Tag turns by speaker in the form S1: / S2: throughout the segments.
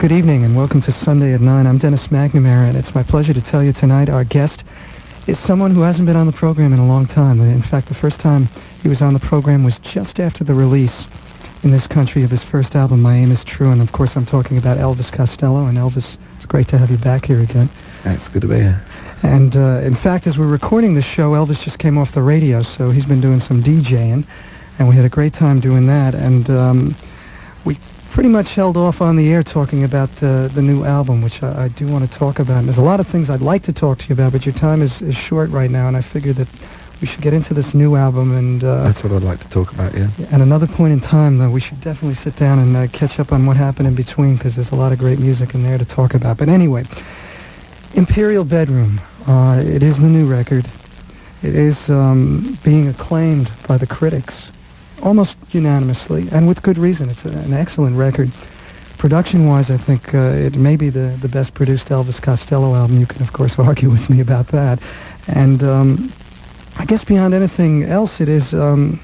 S1: Good evening and welcome to Sunday at 9. I'm Dennis McNamara, and it's my pleasure to tell you tonight our guest is someone who hasn't been on the program in a long time. In fact, the first time he was on the program was just after the release in this country of his first album, My Aim Is True, and of course I'm talking about Elvis Costello. And Elvis, it's great to have you back here again.
S2: It's good to be here.
S1: And in fact, as we're recording this show, Elvis just came off the radio, so he's been doing some DJing, and we had a great time doing that. And we pretty much held off on the air talking about the new album, which I do want to talk about. And there's a lot of things I'd like to talk to you about, but your time is short right now, and I figured that we should get into this new album. And
S2: that's what I'd like to talk about, yeah.
S1: At another point in time, though, we should definitely sit down and catch up on what happened in between, because there's a lot of great music in there to talk about. But anyway, Imperial Bedroom. It is the new record. It is being acclaimed by the critics almost unanimously, and with good reason. It's an excellent record. Production-wise, I think it may be the best produced Elvis Costello album. You can, of course, argue with me about that. And I guess beyond anything else, it is the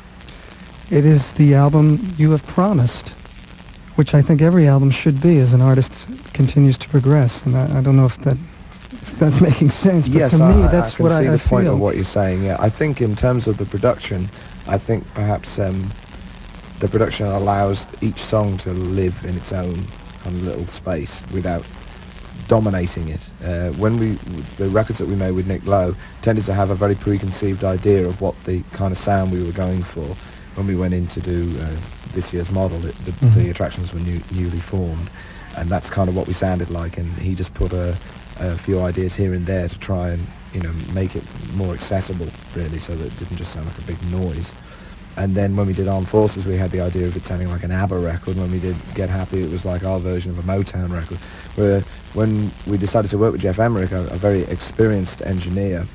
S1: album you have promised, which I think every album should be as an artist continues to progress. And I don't know if that's making sense, but
S2: yes,
S1: to me, that's what I feel.
S2: I can see the point of what you're saying. Yeah, I think in terms of the production, I think perhaps the production allows each song to live in its own kind of little space without dominating it. The records that we made with Nick Lowe tended to have a very preconceived idea of what the kind of sound we were going for when we went in to do this year's model. The Attractions were newly formed, and that's kind of what we sounded like, and he just put a few ideas here and there to try and make it more accessible, really, so that it didn't just sound like a big noise. And then when we did Armed Forces, we had the idea of it sounding like an ABBA record. When we did Get Happy, it was like our version of a Motown record. Where when we decided to work with Jeff Emmerich, a very experienced engineer,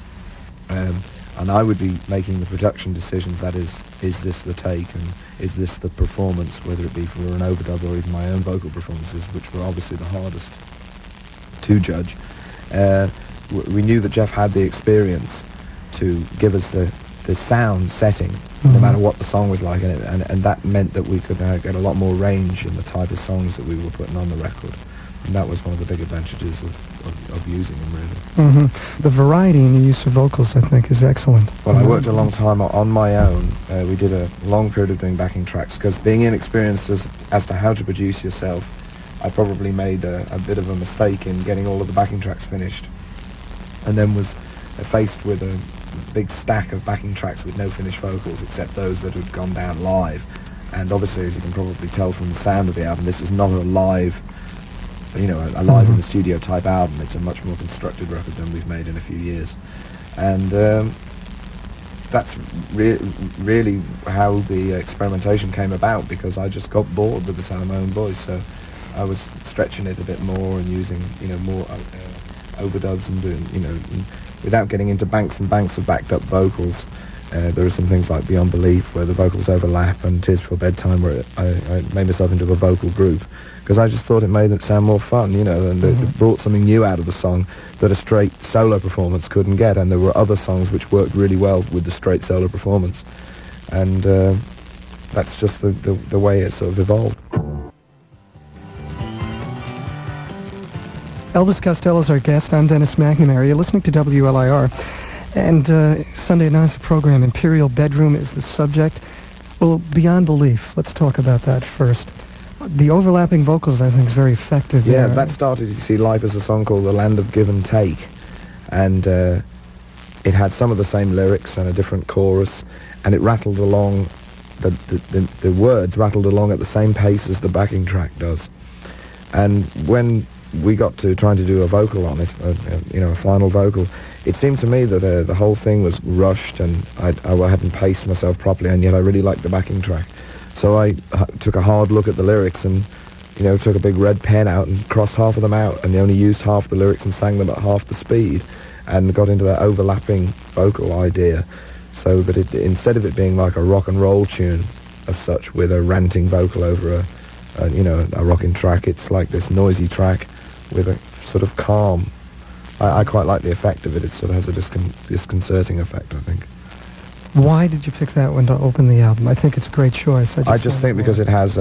S2: and I would be making the production decisions, that is this the take, and is this the performance, whether it be for an overdub or even my own vocal performances, which were obviously the hardest to judge. We knew that Jeff had the experience to give us the sound setting, no matter what the song was like, and that meant that we could get a lot more range in the type of songs that we were putting on the record. And that was one of the big advantages of using them, really.
S1: The variety in the use of vocals, I think, is excellent.
S2: Well, I worked a long time on my own. We did a long period of doing backing tracks, because being inexperienced as to how to produce yourself, I probably made a bit of a mistake in getting all of the backing tracks finished, and then was faced with a big stack of backing tracks with no finished vocals except those that had gone down live. And obviously, as you can probably tell from the sound of the album, this is not a live, a live in the studio type album. It's a much more constructed record than we've made in a few years. And that's really how the experimentation came about, because I just got bored with the sound of my own voice. So I was stretching it a bit more and using, more overdubs and doing, without getting into banks and banks of backed up vocals. There are some things like Beyond Belief where the vocals overlap, and Tears Before Bedtime where I made myself into a vocal group, because I just thought it made it sound more fun, and it brought something new out of the song that a straight solo performance couldn't get. And there were other songs which worked really well with the straight solo performance, and that's just the way it sort of evolved.
S1: Elvis Costello's our guest. I'm Dennis McNamara. You're listening to WLIR. And Sunday night's program, Imperial Bedroom, is the subject. Well, Beyond Belief, let's talk about that first. The overlapping vocals, I think, is very effective.
S2: Yeah, that started, you see, life as a song called The Land of Give and Take. And it had some of the same lyrics and a different chorus, and it rattled along, the words rattled along at the same pace as the backing track does. And when we got to trying to do a vocal on it, a final vocal, it seemed to me that the whole thing was rushed, and I hadn't paced myself properly, and yet I really liked the backing track. So I took a hard look at the lyrics and, took a big red pen out and crossed half of them out, and only used half the lyrics and sang them at half the speed, and got into that overlapping vocal idea, so that instead of it being like a rock and roll tune as such with a ranting vocal over a rocking track, it's like this noisy track with a sort of calm. I quite like the effect of it. It sort of has a disconcerting effect, I think.
S1: Why did you pick that one to open the album? I think it's a great choice.
S2: I just think because it has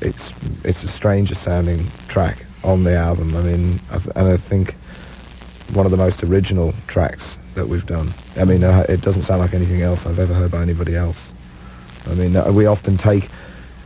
S2: it's a stranger sounding track on the album. I mean, I think one of the most original tracks that we've done. I mean, it doesn't sound like anything else I've ever heard by anybody else. I mean, we often take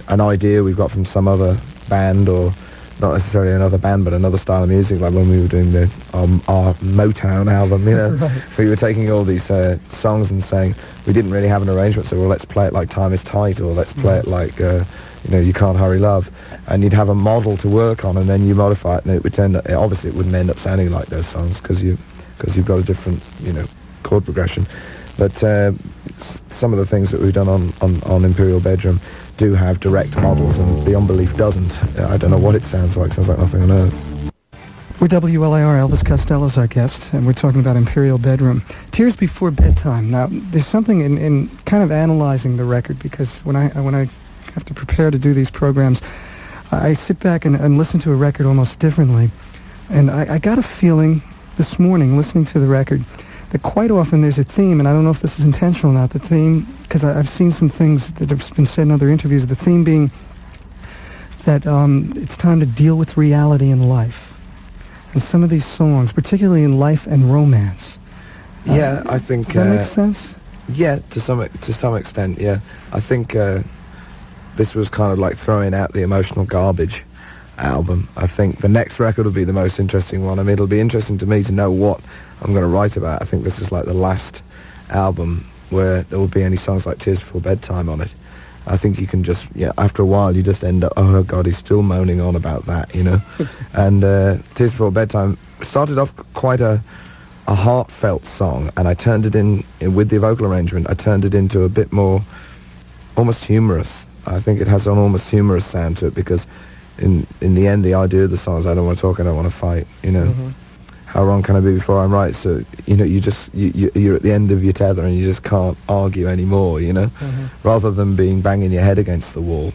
S2: an idea we've got from some other band, or not necessarily another band, but another style of music, like when we were doing our Motown album, you know. Right. We were taking all these songs and saying, we didn't really have an arrangement, so well, let's play it like Time Is Tight, or let's play it like, You Can't Hurry Love, and you'd have a model to work on, and then you modify it, and it would obviously it wouldn't end up sounding like those songs, because you've got a different, chord progression. But some of the things that we've done on Imperial Bedroom do have direct models, and Beyond Belief doesn't. I don't know what it sounds like nothing on earth.
S1: We're WLIR, Elvis Costello's our guest, and we're talking about Imperial Bedroom. Tears Before Bedtime. Now, there's something in kind of analyzing the record, because when I have to prepare to do these programs, I sit back and listen to a record almost differently. And I got a feeling this morning, listening to the record, that quite often there's a theme, and I don't know if this is intentional or not, the theme, because I've seen some things that have been said in other interviews, the theme being that it's time to deal with reality in life. And some of these songs, particularly in life and romance.
S2: Yeah, I think...
S1: Does that make sense?
S2: Yeah, to some extent, yeah. I think this was kind of like throwing out the emotional garbage album. I think the next record will be the most interesting one. I mean, it'll be interesting to me to know what I'm going to write about. I think this is like the last album where there will be any songs like Tears Before Bedtime on it. I think you can just, after a while you just end up, oh God, he's still moaning on about that, And Tears Before Bedtime started off quite a heartfelt song, and I turned it in with the vocal arrangement, I turned it into a bit more almost humorous. I think it has an almost humorous sound to it, because in the end, the idea of the song is, I don't want to talk, I don't want to fight,
S1: Mm-hmm.
S2: How wrong can I be before I'm right? So, you're at the end of your tether and you just can't argue anymore,
S1: Mm-hmm.
S2: rather than banging your head against the wall.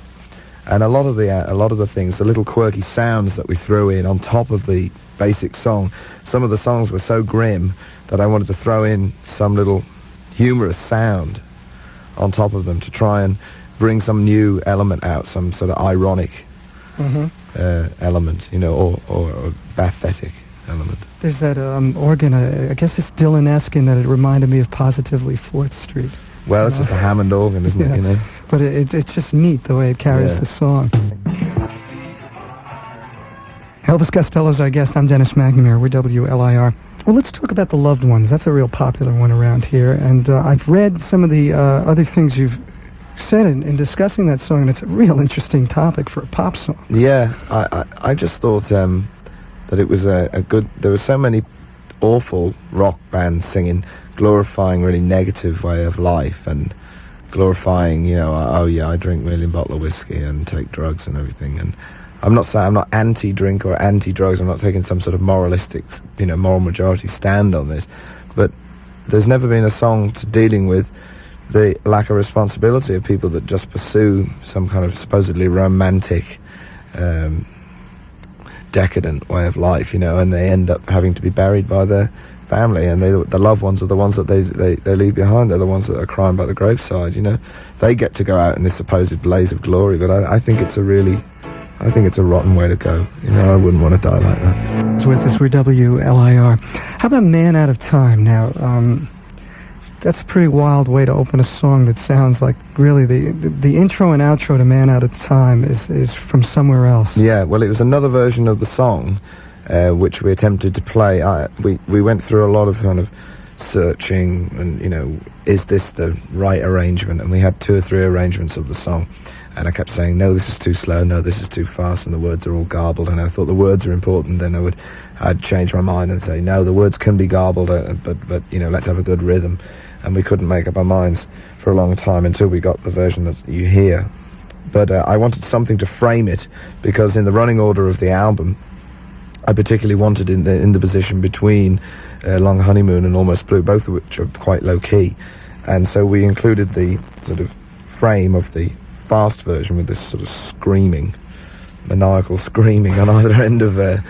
S2: And a lot of the things, the little quirky sounds that we threw in on top of the basic song, some of the songs were so grim that I wanted to throw in some little humorous sound on top of them to try and bring some new element out, some sort of ironic element, or pathetic element.
S1: There's that organ, I guess it's Dylan-esque in that it reminded me of Positively 4th Street.
S2: Well, it's just a Hammond organ, isn't it,
S1: But it's just neat the way it carries the song. Elvis Costello's our guest. I'm Dennis McNamara. We're WLIR. Well, let's talk about The Loved Ones. That's a real popular one around here. And I've read some of the other things you've said in discussing that song, and it's a real interesting topic for a pop song.
S2: Yeah, I just thought that it was a good... There were so many awful rock bands singing, glorifying really negative way of life, and glorifying, I drink a million bottle of whiskey and take drugs and everything. And I'm not saying I'm not anti-drink or anti-drugs. I'm not taking some sort of moralistic, moral majority stand on this. But there's never been a song to dealing with the lack of responsibility of people that just pursue some kind of supposedly romantic, decadent way of life, and they end up having to be buried by their family, and the loved ones are the ones that they leave behind. They're the ones that are crying by the graveside. They get to go out in this supposed blaze of glory, but I think it's a rotten way to go. I wouldn't want to die like that.
S1: With us, we're WLIR. How about Man Out of Time? Now, that's a pretty wild way to open a song that sounds like really the intro and outro to Man Out of Time is from somewhere else.
S2: Yeah, well, it was another version of the song, which we attempted to play. We went through a lot of kind of searching and, is this the right arrangement? And we had 2 or 3 arrangements of the song. And I kept saying, no, this is too slow, no, this is too fast, and the words are all garbled. And I thought the words are important, then I'd change my mind and say, no, the words can be garbled, but let's have a good rhythm. And we couldn't make up our minds for a long time until we got the version that you hear. But I wanted something to frame it, because in the running order of the album, I particularly wanted in the position between Long Honeymoon and Almost Blue, both of which are quite low-key. And so we included the sort of frame of the fast version with this sort of screaming, maniacal screaming on either end of a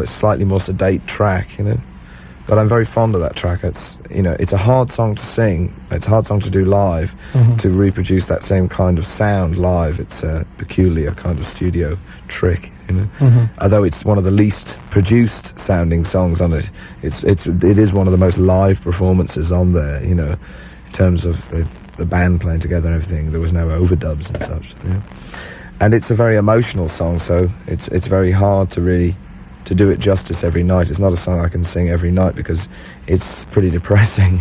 S2: slightly more sedate track, But I'm very fond of that track. It's, you know, it's a hard song to sing. It's a hard song to do live. To reproduce that same kind of sound live, it's a peculiar kind of studio trick, you know. Although it's one of the least produced sounding songs on it, it is one of the most live performances on there, you know, in terms of the band playing together and everything. There was no overdubs and such, you know. And it's a very emotional song, so it's very hard to really to do it justice every night. It's not a song I can sing every night because it's pretty depressing,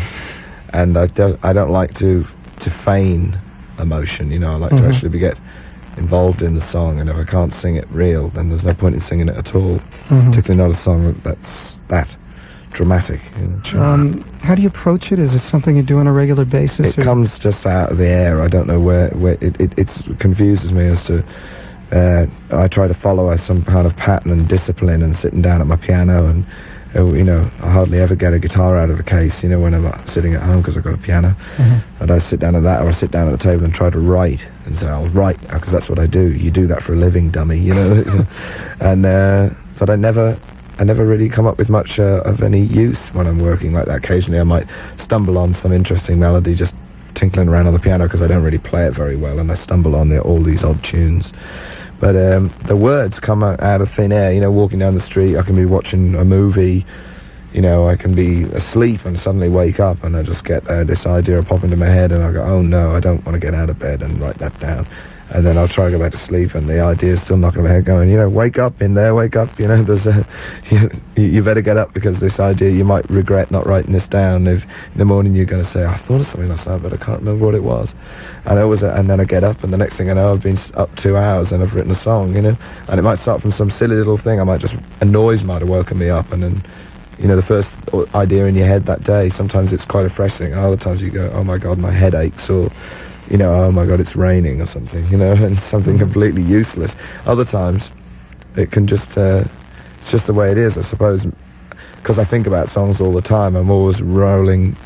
S2: and I don't like to feign emotion. You know, I like to actually get involved in the song, and if I can't sing it real, then there's no point in singing it at all. Particularly not a song that's that dramatic. You know.
S1: How do you approach it? Is it something you do on a regular basis?
S2: It comes just out of the air. I don't know where it confuses me as to. I try to follow some kind of pattern and discipline, and sitting down at my piano, and you know, I hardly ever get a guitar out of the case, you know, when I'm sitting at home because I've got a piano. And I sit down at that, or I sit down at the table and try to write, and say, I'll write, because that's what I do. You do that for a living, dummy, you know. And but I never really come up with much of any use when I'm working like that. Occasionally I might stumble on some interesting melody just tinkling around on the piano, because I don't really play it very well, and I stumble on all these odd tunes. But the words come out of thin air, you know, walking down the street. I can be watching a movie, you know, I can be asleep and suddenly wake up, and I just get this idea pop into my head, and I go, oh no, I don't want to get out of bed, and write that down. And then I'll try to go back to sleep, and the idea is still knocking on my head, going, you know, wake up in there, wake up, you know, there's you better get up, because this idea, you might regret not writing this down. If in the morning you're going to say, I thought of something last night, but I can't remember what it was. And then I get up, and the next thing I know, I've been up 2 hours and I've written a song, you know. And it might start from some silly little thing. A noise might have woken me up, and then, you know, the first idea in your head that day, sometimes it's quite a fresh thing. Other times you go, oh my God, my head aches, or, you know, oh my God, it's raining or something, you know, and something completely useless. Other times it can just, it's just the way it is, I suppose, because I think about songs all the time. I'm always rolling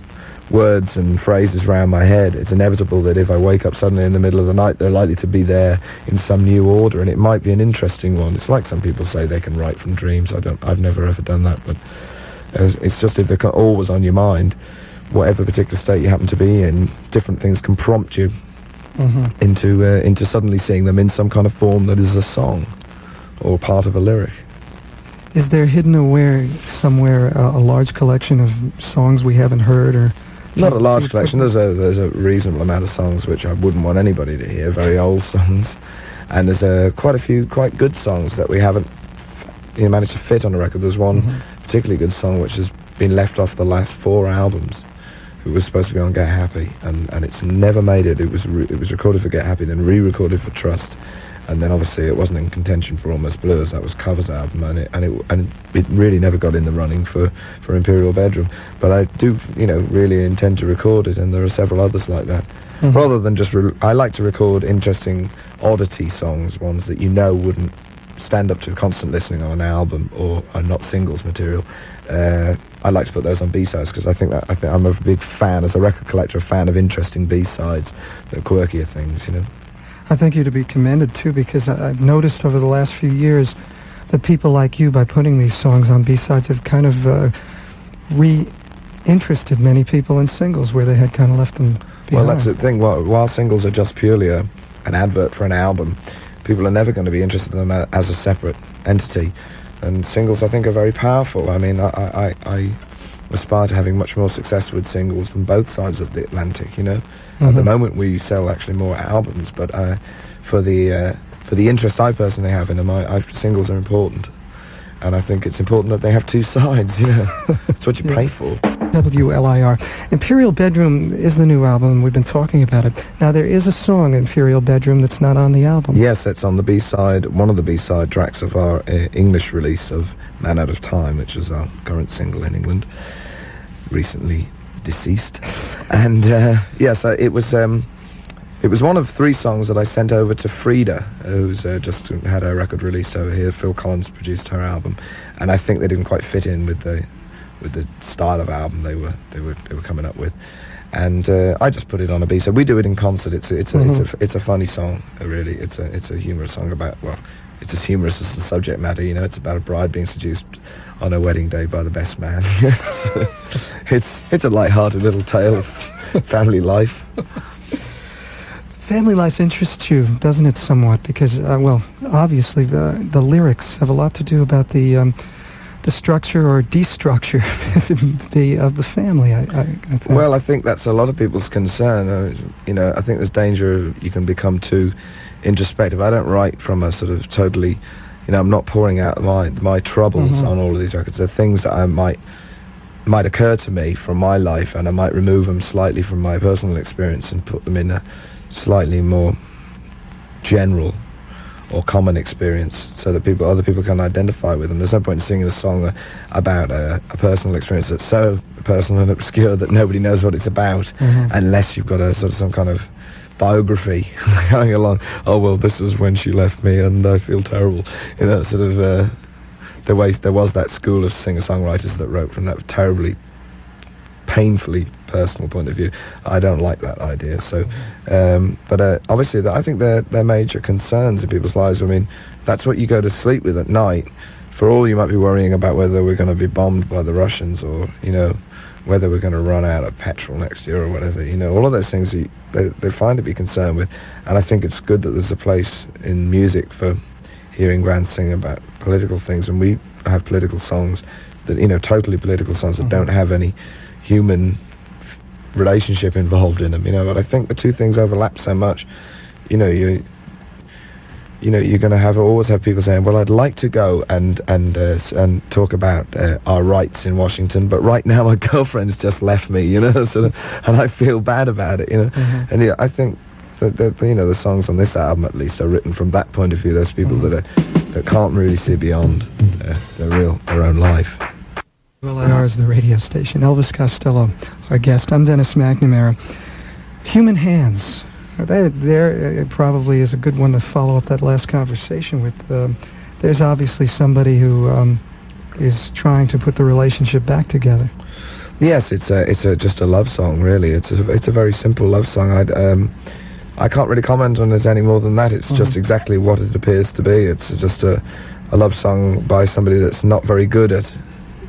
S2: words and phrases around my head. It's inevitable that if I wake up suddenly in the middle of the night, they're likely to be there in some new order, and it might be an interesting one. It's like some people say they can write from dreams. I've never ever done that, but it's just if they're always on your mind, whatever particular state you happen to be in, different things can prompt you into suddenly seeing them in some kind of form that is a song or part of a lyric.
S1: Is there hidden away somewhere a large collection of songs we haven't heard, or
S2: not a large collection? There's a reasonable amount of songs which I wouldn't want anybody to hear, very old songs, and there's quite a few quite good songs that we haven't managed to fit on a record. There's one particularly good song which has been left off the last 4 albums. It was supposed to be on Get Happy, and it's never made it. It was recorded for Get Happy, then re-recorded for Trust, and then obviously it wasn't in contention for Almost Blues. That was Cover's album, and it really never got in the running for Imperial Bedroom. But I do, you know, really intend to record it, and there are several others like that. Rather than just, I like to record interesting oddity songs, ones that you know wouldn't stand up to constant listening on an album, or are not singles material. I like to put those on B-sides, because I think I'm a big fan, as a record collector, a fan of interesting B-sides, the quirkier things, you know.
S1: I think you're to be commended too, because I've noticed over the last few years that people like you, by putting these songs on B-sides, have kind of re-interested many people in singles where they had kind of left them behind.
S2: Well, that's the thing. While singles are just purely an advert for an album, people are never going to be interested in them as a separate entity. And singles, I think, are very powerful. I mean, I aspire to having much more success with singles from both sides of the Atlantic, you know. At the moment, we sell actually more albums, but for the interest I personally have in them, singles are important. And I think it's important that they have 2 sides, you know. That's what you pay for.
S1: WLIR. Imperial Bedroom is the new album. We've been talking about it. Now, there is a song, Imperial Bedroom, that's not on the album.
S2: Yes, it's on the B-side, one of the B-side tracks of our English release of Man Out of Time, which is our current single in England, recently deceased. And yes, it was one of 3 songs that I sent over to Frida, who's just had her record released over here. Phil Collins produced her album, and I think they didn't quite fit in with the style of album they were coming up with, and I just put it on a B-side. We do it in concert. It's a funny song, really. It's a humorous song about, well, it's as humorous as the subject matter. You know, it's about a bride being seduced on her wedding day by the best man. It's a light-hearted little tale of family life.
S1: Family life interests you, doesn't it, somewhat? Because, well, obviously, the lyrics have a lot to do about the structure or destructure of the family. I think.
S2: Well, I think that's a lot of people's concern. You know, I think there's danger you can become too introspective. I don't write from a sort of totally, you know, I'm not pouring out my troubles on all of these records. They're things that I might occur to me from my life, and I might remove them slightly from my personal experience and put them in a slightly more general or common experience, so that other people can identify with them. There's no point in singing a song about a personal experience that's so personal and obscure that nobody knows what it's about, unless you've got a sort of some kind of biography going along. Oh well, this is when she left me, and I feel terrible. You know, sort of. There was that school of singer-songwriters that wrote from that terribly, painfully personal point of view. I don't like that idea. So, but obviously, I think they're major concerns in people's lives. I mean, that's what you go to sleep with at night. For all you might be worrying about whether we're going to be bombed by the Russians, or you know, whether we're going to run out of petrol next year or whatever. You know, all of those things they're fine to be concerned with. And I think it's good that there's a place in music for hearing bands sing about political things, and we have political songs that, you know, totally political songs that don't have any human relationship involved in them, you know. But I think the two things overlap so much. You know, you're going to always have people saying, well, I'd like to go and talk about our rights in Washington, but right now my girlfriend's just left me, you know, sort of, and I feel bad about it, you know. And yeah, I think that you know, the songs on this album at least are written from that point of view. Those people that can't really see beyond their own life.
S1: WLIR is the radio station. Elvis Costello, our guest. I'm Dennis McNamara. Human hands. There probably is a good one to follow up that last conversation with. There's obviously somebody who is trying to put the relationship back together.
S2: Yes, it's just a love song, really. It's a very simple love song. I can't really comment on it any more than that. It's just exactly what it appears to be. It's just a love song by somebody that's not very good at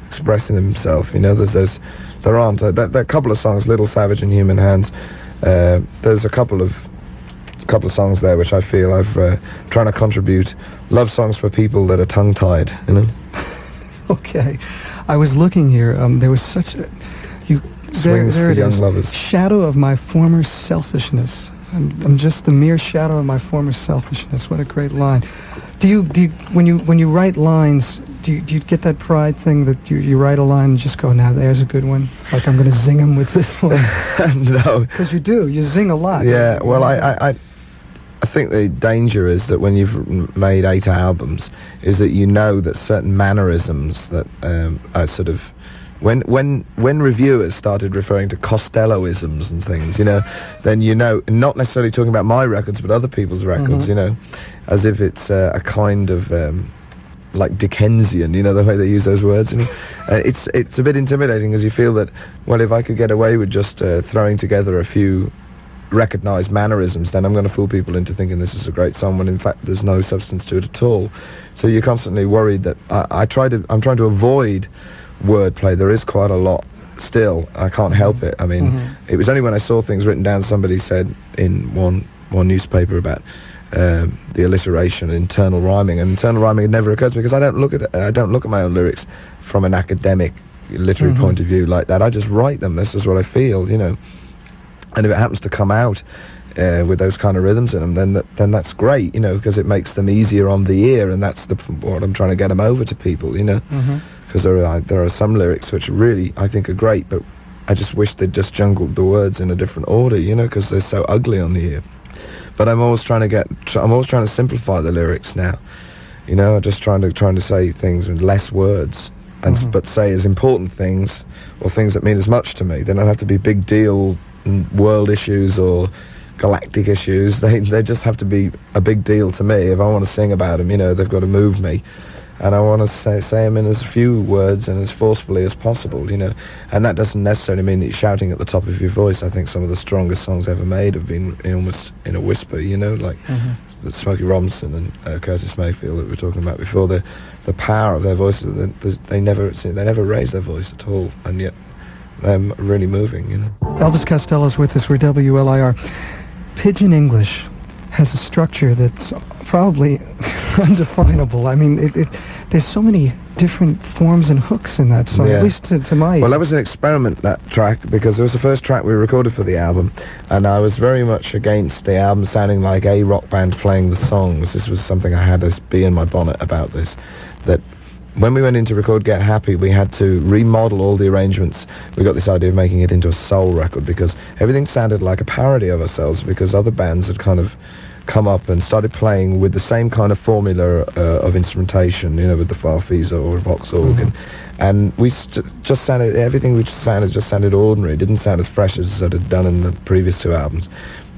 S2: expressing himself. You know, there are a couple of songs, Little Savage and Human Hands. There's a couple of songs there which I feel I've trying to contribute love songs for people that are tongue-tied, you know.
S1: Okay, I was looking here. There was such a
S2: Swings for Young Lovers.
S1: Shadow of my former selfishness. I'm just the mere shadow of my former selfishness. What a great line. Do you when you write lines, do you get that pride thing that you write a line and just go, now there's a good one, like I'm going to zing him with this one?
S2: No,
S1: because you zing a lot.
S2: Yeah, well, I think the danger is that when you've made 8 albums, is that you know that certain mannerisms that are sort of. When reviewers started referring to Costelloisms and things, you know, then you know, not necessarily talking about my records, but other people's records, you know, as if it's a kind of like Dickensian, you know, the way they use those words. And it's a bit intimidating, because you feel that, well, if I could get away with just throwing together a few recognised mannerisms, then I'm going to fool people into thinking this is a great song, when in fact there's no substance to it at all. So you're constantly worried that I'm trying to avoid wordplay. There is quite a lot still. I can't help it. I mean, it was only when I saw things written down, somebody said in one newspaper about the alliteration, internal rhyming, and internal rhyming had never occurred to me, because I don't look at my own lyrics from an academic literary point of view like that. I just write them. This is what I feel, you know. And if it happens to come out with those kind of rhythms in them, then that's great, you know, because it makes them easier on the ear, and that's what I'm trying to get them over to people, you know. Because there are some lyrics which really I think are great, but I just wish they'd just jungled the words in a different order, you know, because they're so ugly on the ear. But I'm always trying to simplify the lyrics now, you know. I'm just trying to say things with less words, and but say as important things, or things that mean as much to me. They don't have to be big deal world issues or galactic issues. They just have to be a big deal to me. If I want to sing about them, you know, they've got to move me. And I want to say them in as few words and as forcefully as possible, you know. And that doesn't necessarily mean that you're shouting at the top of your voice. I think some of the strongest songs ever made have been almost in a whisper, you know, like Smokey Robinson and Curtis Mayfield that we were talking about before, the power of their voices, they never raise their voice at all, and yet they're really moving, you know.
S1: Elvis Costello's with us. We're WLIR. Pidgin English has a structure that's probably undefinable. I mean, there's so many different forms and hooks in that song, at least to my ear.
S2: Well, that was an experiment, that track, because it was the first track we recorded for the album, and I was very much against the album sounding like a rock band playing the songs. This was something I had to be in my bonnet about this, that when we went in to record Get Happy, we had to remodel all the arrangements. We got this idea of making it into a soul record because everything sounded like a parody of ourselves, because other bands had kind of come up and started playing with the same kind of formula of instrumentation, you know, with the Farfisa or Vox organ. And we just sounded, everything we just sounded ordinary. It didn't sound as fresh as it had done in the previous two albums.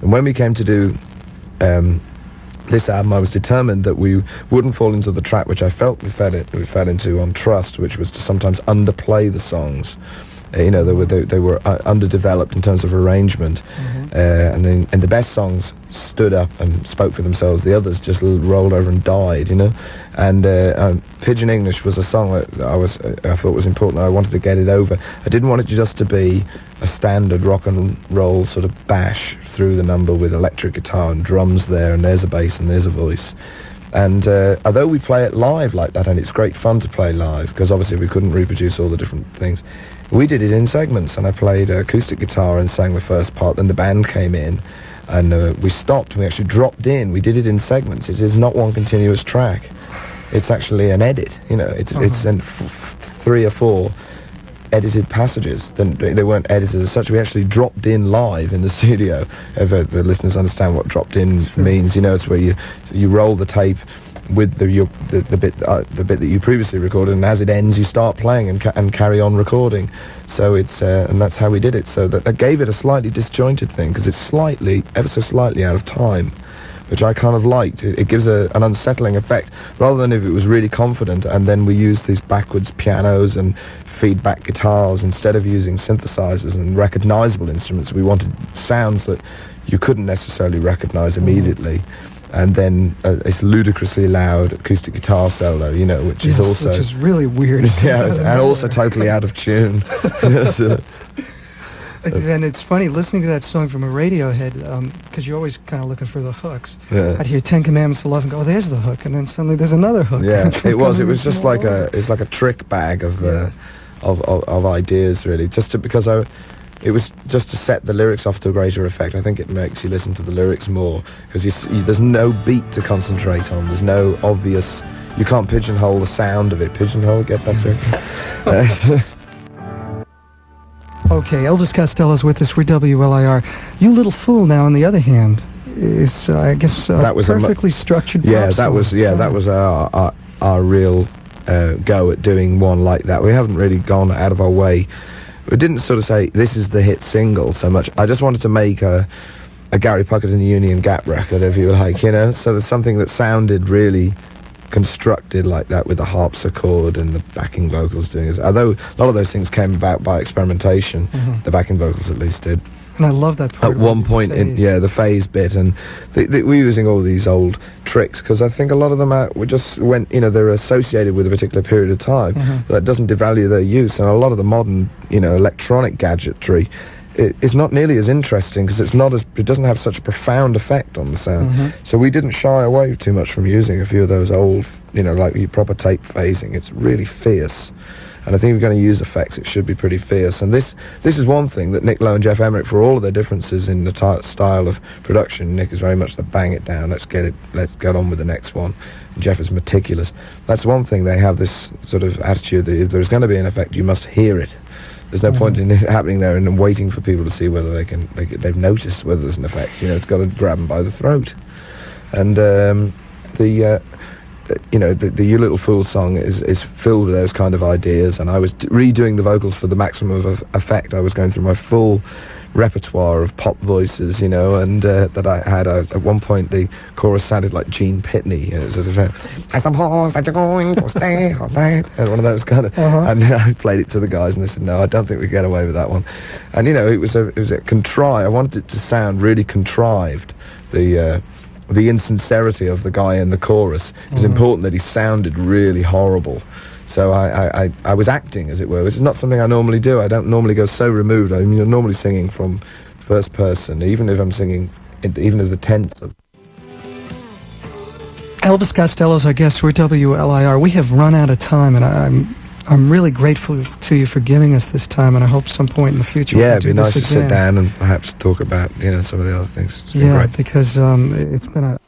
S2: And when we came to do this album, I was determined that we wouldn't fall into the trap which I felt we fell into on Trust, which was to sometimes underplay the songs. You know, they were underdeveloped in terms of arrangement, and the best songs stood up and spoke for themselves. The others just rolled over and died, you know. And Pidgin English was a song that I thought was important. I wanted to get it over. I didn't want it just to be a standard rock and roll sort of bash through the number with electric guitar and drums there, and there's a bass and there's a voice. And although we play it live like that, and it's great fun to play live, because obviously we couldn't reproduce all the different things, we did it in segments, and I played acoustic guitar and sang the first part, then the band came in, and we stopped, and we actually dropped in. We did it in segments. It is not one continuous track. It's actually an edit, you know. It's in 3 or 4 edited passages. Then they weren't edited as such. We actually dropped in live in the studio. If the listeners understand what dropped in means, you know, it's where you roll the tape with the bit that you previously recorded, and as it ends, you start playing and carry on recording. So it's and that's how we did it. So that gave it a slightly disjointed thing, because it's ever so slightly out of time, which I kind of liked. It gives an unsettling effect, rather than if it was really confident, and then we used these backwards pianos and feedback guitars instead of using synthesizers and recognizable instruments. We wanted sounds that you couldn't necessarily recognize immediately. And then it's ludicrously loud acoustic guitar solo, you know, which is
S1: really weird.
S2: Yeah, and also totally out of tune.
S1: And it's funny listening to that song from a Radiohead, because you're always kind of looking for the hooks.
S2: Yeah.
S1: I'd hear 10 Commandments to Love and go, oh, there's the hook, and then suddenly there's another hook.
S2: Yeah, it was just like a trick bag of ideas, really, it was just to set the lyrics off to a greater effect. I think it makes you listen to the lyrics more, because there's no beat to concentrate on. There's no obvious. You can't pigeonhole the sound of it. Pigeonhole, get that too?
S1: Okay, Elvis Costello's with us. We're WLIR. You Little Fool, now, on the other hand, is I guess
S2: that was
S1: perfectly structured.
S2: That was our real go at doing one like that. We haven't really gone out of our way. We didn't sort of say, this is the hit single so much. I just wanted to make a Gary Puckett and the Union Gap record, if you like, you know? So there's something that sounded really constructed like that, with the harpsichord and the backing vocals doing it. Although a lot of those things came about by experimentation, the backing vocals at least did.
S1: And I love that part.
S2: At one point, the phase bit, and we were using all these old tricks, because I think a lot of them they're associated with a particular period of time. That doesn't devalue their use, and a lot of the modern, electronic gadgetry is not nearly as interesting, because it doesn't have such a profound effect on the sound. So we didn't shy away too much from using a few of those old, like your proper tape phasing. It's really fierce. And I think if we're going to use effects, it should be pretty fierce. And this is one thing that Nick Lowe and Jeff Emmerich, for all of their differences in the style of production, Nick is very much the bang it down, let's get on with the next one. And Jeff is meticulous. That's one thing, they have this sort of attitude that if there's going to be an effect, you must hear it. There's no point in it happening there and waiting for people to see whether they've noticed whether there's an effect. It's got to grab them by the throat. And the You Little Fool song is filled with those kind of ideas, and I was redoing the vocals for the maximum of effect. I was going through my full repertoire of pop voices, and that I had. At one point, the chorus sounded like Gene Pitney, sort of, I suppose that you're going to stay all night, and one of those kind of, and I played it to the guys, and they said, no, I don't think we get away with that one. And, it was a contrived, I wanted it to sound really contrived, the the insincerity of the guy in the chorus. It was important that he sounded really horrible. So I was acting, as it were, which is not something I normally do. I don't normally go so removed. I mean, you're normally singing from first person, even if I'm singing, even if the tense of...
S1: Elvis Costello's our guest. We're WLIR. We have run out of time, and I'm really grateful to you for giving us this time, and I hope some point in the future we can
S2: it'd be
S1: do
S2: nice
S1: this
S2: to sit
S1: again.
S2: down and perhaps talk about, some of the other things. It's been
S1: Yeah,
S2: great.
S1: because it's been a